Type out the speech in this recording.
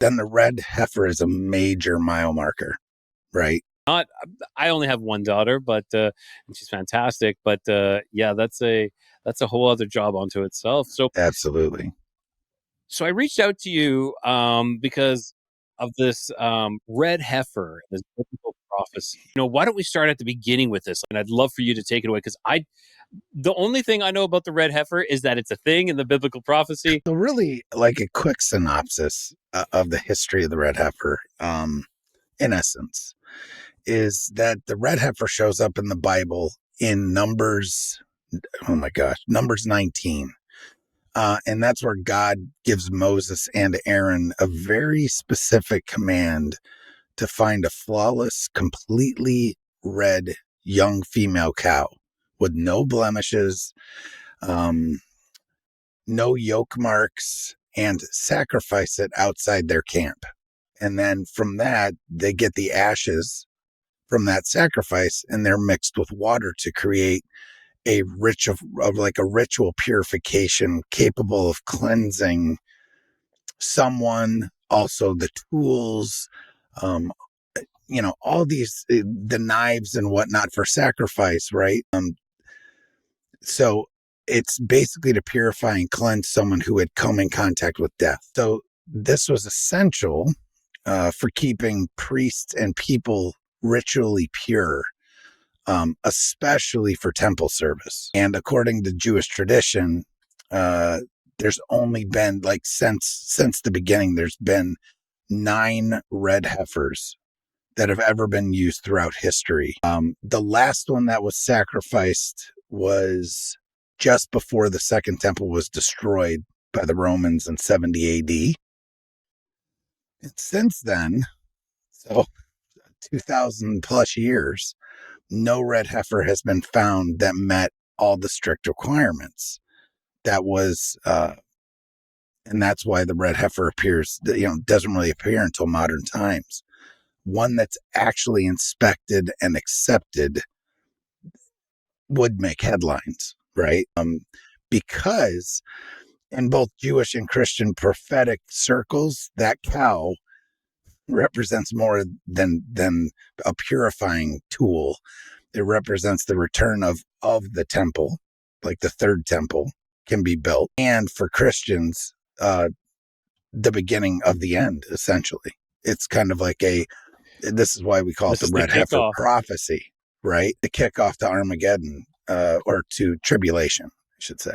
then the red heifer is a major mile marker, right? Not, I only have one daughter, but and she's fantastic. But yeah, that's a whole other job unto itself. Absolutely. So I reached out to you because of this red heifer, this biblical prophecy. Why don't we start at the beginning with this? And I'd love for you to take it away because the only thing I know about the red heifer is that it's a thing in the biblical prophecy. So really, like a quick synopsis of the history of the red heifer, in essence, is that the red heifer shows up in the Bible in Numbers, oh my gosh, Numbers 19. And that's where God gives Moses and Aaron a very specific command to find a flawless, completely red young female cow with no blemishes, no yoke marks, and sacrifice it outside their camp. And then from that, they get the ashes from that sacrifice and they're mixed with water to create a ritual purification capable of cleansing someone, also the tools, um, all these, the knives and whatnot for sacrifice, right? So it's basically to purify and cleanse someone who had come in contact with death. So this was essential for keeping priests and people ritually pure, especially for temple service. And according to Jewish tradition, there's only been since the beginning, there's been 9 red heifers that have ever been used throughout history. The last one that was sacrificed was just before the Second Temple was destroyed by the Romans in 70 AD. And since then, so 2,000 plus years, no red heifer has been found that met all the strict requirements. That was, and that's why the red heifer doesn't really appear until modern times. One that's actually inspected and accepted would make headlines, right? Because in both Jewish and Christian prophetic circles, that cow represents more than a purifying tool. It represents the return of the temple, like the third temple can be built. And for Christians, the beginning of the end, essentially. It's kind of like this is why we call it the red heifer prophecy, right? The kickoff to Armageddon, or to tribulation, I should say.